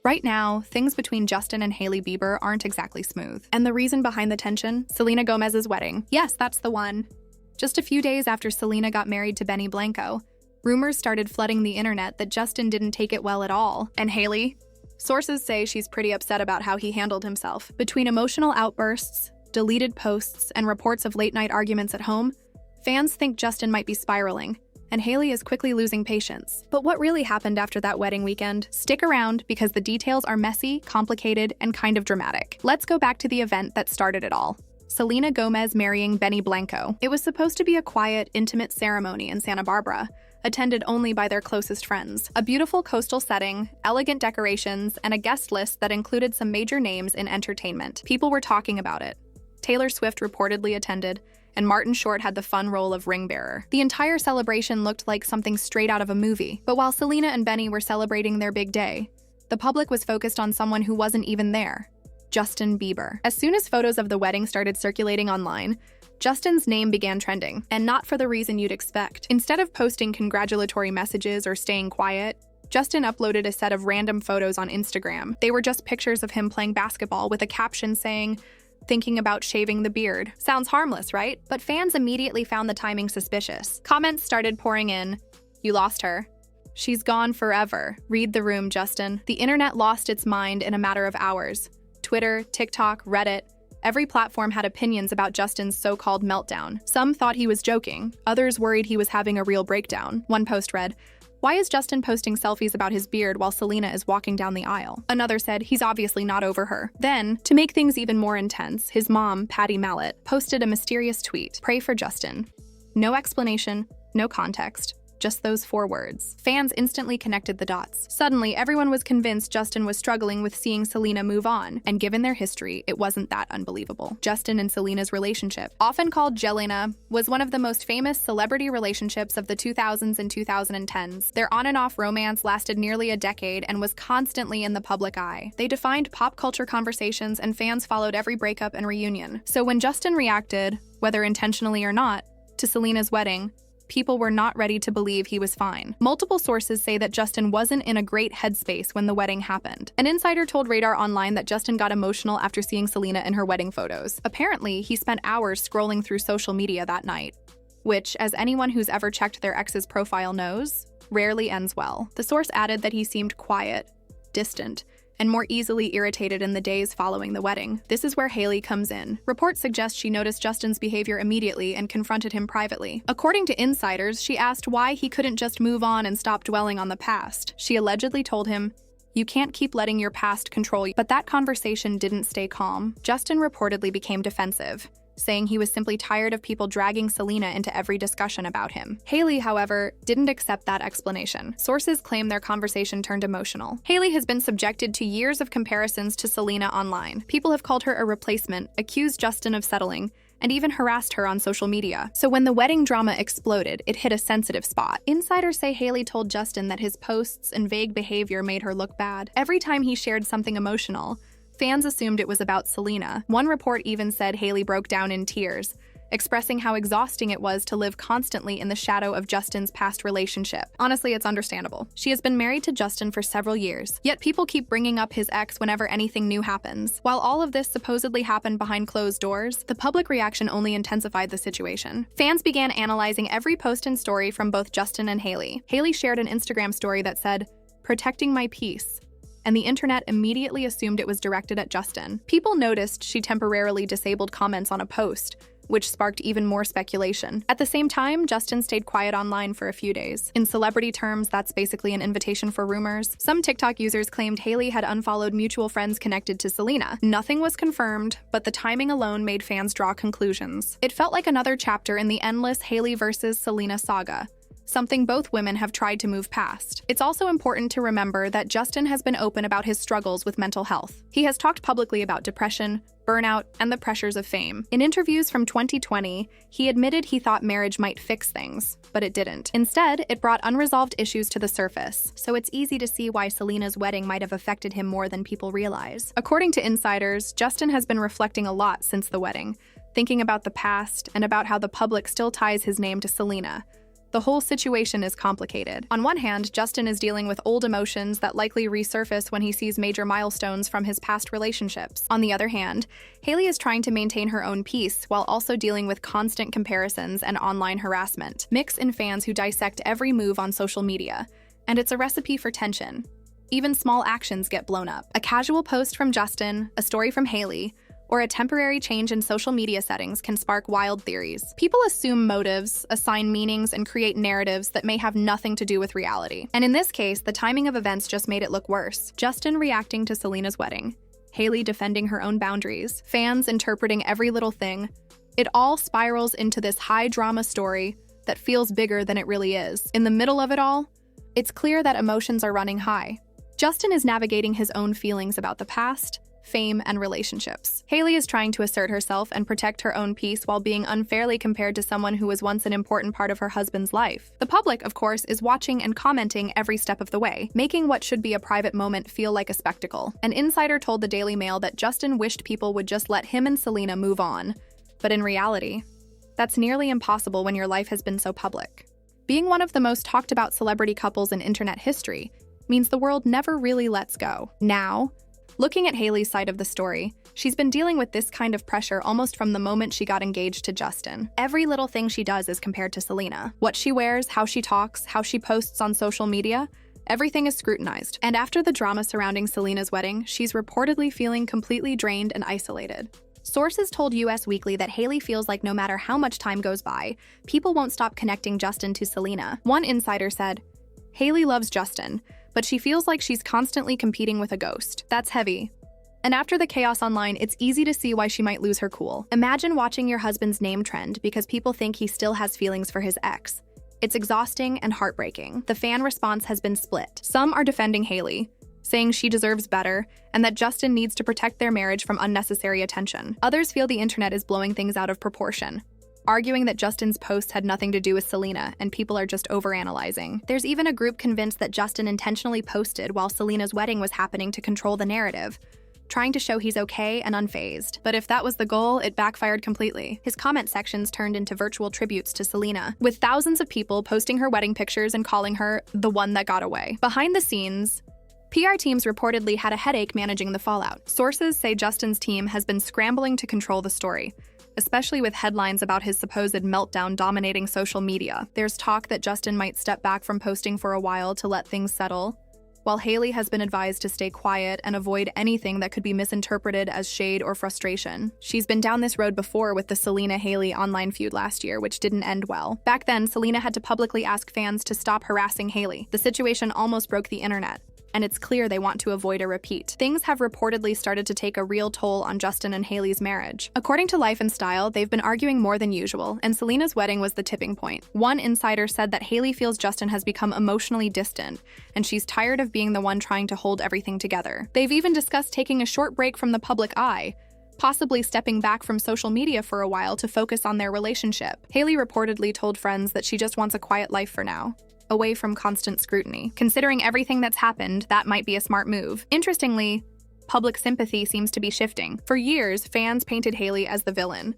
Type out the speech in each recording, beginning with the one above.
Right now, things between Justin and Hailey Bieber aren't exactly smooth. And the reason behind the tension? Selena Gomez's wedding. Yes, that's the one. Just a few days after Selena got married to Benny Blanco, rumors started flooding the internet that Justin didn't take it well at all. And Hailey? Sources say she's pretty upset about how he handled himself. Between emotional outbursts, deleted posts, and reports of late-night arguments at home, fans think Justin might be spiraling, and Hailey is quickly losing patience. But what really happened after that wedding weekend? Stick around because the details are messy, complicated, and kind of dramatic. Let's go back to the event that started it all. Selena Gomez marrying Benny Blanco. It was supposed to be a quiet, intimate ceremony in Santa Barbara, attended only by their closest friends. A beautiful coastal setting, elegant decorations, and a guest list that included some major names in entertainment. People were talking about it. Taylor Swift reportedly attended, and Martin Short had the fun role of ring bearer. The entire celebration looked like something straight out of a movie. But while Selena and Benny were celebrating their big day, the public was focused on someone who wasn't even there: Justin Bieber. As soon as photos of the wedding started circulating online, Justin's name began trending, and not for the reason you'd expect. Instead of posting congratulatory messages or staying quiet, Justin uploaded a set of random photos on Instagram. They were just pictures of him playing basketball with a caption saying, "Thinking about shaving the beard." Sounds harmless, right? But fans immediately found the timing suspicious. Comments started pouring in. "You lost her. She's gone forever. Read the room, Justin." The internet lost its mind in a matter of hours. Twitter, TikTok, Reddit, every platform had opinions about Justin's so-called meltdown. Some thought he was joking. Others worried he was having a real breakdown. One post read, "Why is Justin posting selfies about his beard while Selena is walking down the aisle?" Another said, "He's obviously not over her." Then, to make things even more intense, his mom, Patty Mallet, posted a mysterious tweet: "Pray for Justin." No explanation, no context, just those 4 words. Fans instantly connected the dots. Suddenly, everyone was convinced Justin was struggling with seeing Selena move on, and given their history, it wasn't that unbelievable. Justin and Selena's relationship, often called Jelena, was one of the most famous celebrity relationships of the 2000s and 2010s. Their on-and-off romance lasted nearly a decade and was constantly in the public eye. They defined pop culture conversations, and fans followed every breakup and reunion. So when Justin reacted, whether intentionally or not, to Selena's wedding, people were not ready to believe he was fine. Multiple sources say that Justin wasn't in a great headspace when the wedding happened. An insider told Radar Online that Justin got emotional after seeing Selena in her wedding photos. Apparently, he spent hours scrolling through social media that night, which, as anyone who's ever checked their ex's profile knows, rarely ends well. The source added that he seemed quiet, distant, and more easily irritated in the days following the wedding. This is where Hailey comes in. Reports suggest she noticed Justin's behavior immediately and confronted him privately. According to insiders, she asked why he couldn't just move on and stop dwelling on the past. She allegedly told him, "You can't keep letting your past control you." But that conversation didn't stay calm. Justin reportedly became defensive, saying he was simply tired of people dragging Selena into every discussion about him. Hailey, however, didn't accept that explanation. Sources claim their conversation turned emotional. Hailey has been subjected to years of comparisons to Selena online. People have called her a replacement, accused Justin of settling, and even harassed her on social media. So when the wedding drama exploded, it hit a sensitive spot. Insiders say Hailey told Justin that his posts and vague behavior made her look bad. Every time he shared something emotional, fans assumed it was about Selena. One report even said Hailey broke down in tears, expressing how exhausting it was to live constantly in the shadow of Justin's past relationship. Honestly, it's understandable. She has been married to Justin for several years, yet people keep bringing up his ex whenever anything new happens. While all of this supposedly happened behind closed doors, the public reaction only intensified the situation. Fans began analyzing every post and story from both Justin and Hailey. Hailey shared an Instagram story that said, "Protecting my peace," and the internet immediately assumed it was directed at Justin. People noticed she temporarily disabled comments on a post, which sparked even more speculation. At the same time, Justin stayed quiet online for a few days. In celebrity terms, that's basically an invitation for rumors. Some TikTok users claimed Hailey had unfollowed mutual friends connected to Selena. Nothing was confirmed, but the timing alone made fans draw conclusions. It felt like another chapter in the endless Hailey versus Selena saga, something both women have tried to move past. It's also important to remember that Justin has been open about his struggles with mental health. He has talked publicly about depression, burnout, and the pressures of fame. In interviews from 2020, he admitted he thought marriage might fix things, but it didn't. Instead, it brought unresolved issues to the surface, so it's easy to see why Selena's wedding might have affected him more than people realize. According to insiders, Justin has been reflecting a lot since the wedding, thinking about the past and about how the public still ties his name to Selena, The whole situation is complicated. On one hand, Justin is dealing with old emotions that likely resurface when he sees major milestones from his past relationships. On the other hand, Hailey is trying to maintain her own peace while also dealing with constant comparisons and online harassment. Mix in fans who dissect every move on social media, and it's a recipe for tension. Even small actions get blown up. A casual post from Justin, a story from Hailey, or a temporary change in social media settings can spark wild theories. People assume motives, assign meanings, and create narratives that may have nothing to do with reality. And in this case, the timing of events just made it look worse. Justin reacting to Selena's wedding, Hailey defending her own boundaries, fans interpreting every little thing. It all spirals into this high-drama story that feels bigger than it really is. In the middle of it all, it's clear that emotions are running high. Justin is navigating his own feelings about the past, fame, and relationships. Hailey is trying to assert herself and protect her own peace while being unfairly compared to someone who was once an important part of her husband's life. The public, of course, is watching and commenting every step of the way, making what should be a private moment feel like a spectacle. An insider told the Daily Mail that Justin wished people would just let him and Selena move on. But in reality, that's nearly impossible when your life has been so public. Being one of the most talked about celebrity couples in internet history means the world never really lets go. Now, looking at Hailey's side of the story, she's been dealing with this kind of pressure almost from the moment she got engaged to Justin. Every little thing she does is compared to Selena. What she wears, how she talks, how she posts on social media, everything is scrutinized. And after the drama surrounding Selena's wedding, she's reportedly feeling completely drained and isolated. Sources told US Weekly that Hailey feels like no matter how much time goes by, people won't stop connecting Justin to Selena. One insider said, "Hailey loves Justin, but she feels like she's constantly competing with a ghost. That's heavy." And after the chaos online, it's easy to see why she might lose her cool. Imagine watching your husband's name trend because people think he still has feelings for his ex. It's exhausting and heartbreaking. The fan response has been split. Some are defending Hailey, saying she deserves better and that Justin needs to protect their marriage from unnecessary attention. Others feel the internet is blowing things out of proportion, arguing that Justin's posts had nothing to do with Selena and people are just overanalyzing. There's even a group convinced that Justin intentionally posted while Selena's wedding was happening to control the narrative, trying to show he's okay and unfazed. But if that was the goal, it backfired completely. His comment sections turned into virtual tributes to Selena, with thousands of people posting her wedding pictures and calling her the one that got away. Behind the scenes, PR teams reportedly had a headache managing the fallout. Sources say Justin's team has been scrambling to control the story, especially with headlines about his supposed meltdown dominating social media. There's talk that Justin might step back from posting for a while to let things settle, while Hailey has been advised to stay quiet and avoid anything that could be misinterpreted as shade or frustration. She's been down this road before with the Selena-Hailey online feud last year, which didn't end well. Back then, Selena had to publicly ask fans to stop harassing Hailey. The situation almost broke the internet, and it's clear they want to avoid a repeat. Things have reportedly started to take a real toll on Justin and Hailey's marriage. According to Life and Style, they've been arguing more than usual, and Selena's wedding was the tipping point. One insider said that Hailey feels Justin has become emotionally distant, and she's tired of being the one trying to hold everything together. They've even discussed taking a short break from the public eye, possibly stepping back from social media for a while to focus on their relationship. Hailey reportedly told friends that she just wants a quiet life for now, away from constant scrutiny. Considering everything that's happened, that might be a smart move. Interestingly, public sympathy seems to be shifting. For years, fans painted Hailey as the villain,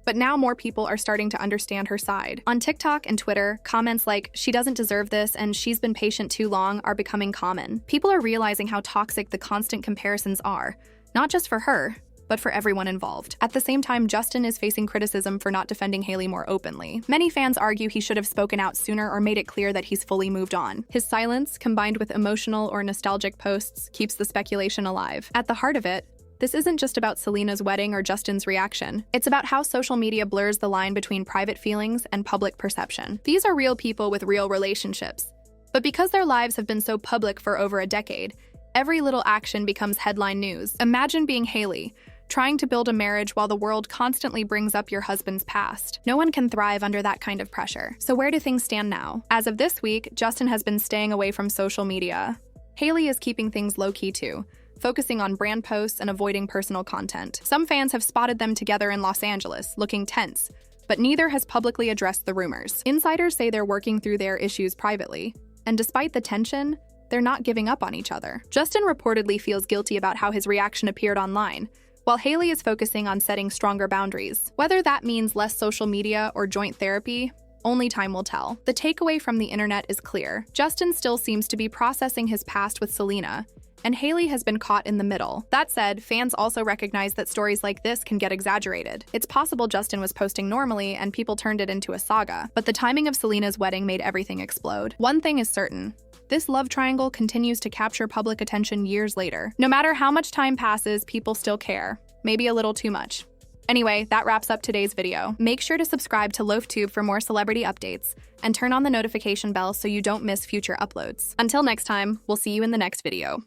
but now more people are starting to understand her side. On TikTok and Twitter, comments like, "She doesn't deserve this," and "She's been patient too long" are becoming common. People are realizing how toxic the constant comparisons are, not just for her, but for everyone involved. At the same time, Justin is facing criticism for not defending Hailey more openly. Many fans argue he should have spoken out sooner or made it clear that he's fully moved on. His silence, combined with emotional or nostalgic posts, keeps the speculation alive. At the heart of it, this isn't just about Selena's wedding or Justin's reaction. It's about how social media blurs the line between private feelings and public perception. These are real people with real relationships. But because their lives have been so public for over a decade, every little action becomes headline news. Imagine being Hailey, trying to build a marriage while the world constantly brings up your husband's past. No one can thrive under that kind of pressure. So where do things stand now? As of this week, Justin has been staying away from social media. Hailey is keeping things low-key too, focusing on brand posts and avoiding personal content. Some fans have spotted them together in Los Angeles, looking tense, but neither has publicly addressed the rumors. Insiders say they're working through their issues privately, and despite the tension, they're not giving up on each other. Justin reportedly feels guilty about how his reaction appeared online, while Hailey is focusing on setting stronger boundaries. Whether that means less social media or joint therapy, Only time will tell. The takeaway from the internet is clear. Justin still seems to be processing his past with Selena, and Hailey has been caught in the middle. That said, fans also recognize that stories like this can get exaggerated. It's possible Justin was posting normally and people turned it into a saga, but the timing of Selena's wedding made everything explode. One thing is certain. This love triangle continues to capture public attention years later. No matter how much time passes, people still care. Maybe a little too much. Anyway, that wraps up today's video. Make sure to subscribe to LoafTube for more celebrity updates, and turn on the notification bell so you don't miss future uploads. Until next time, we'll see you in the next video.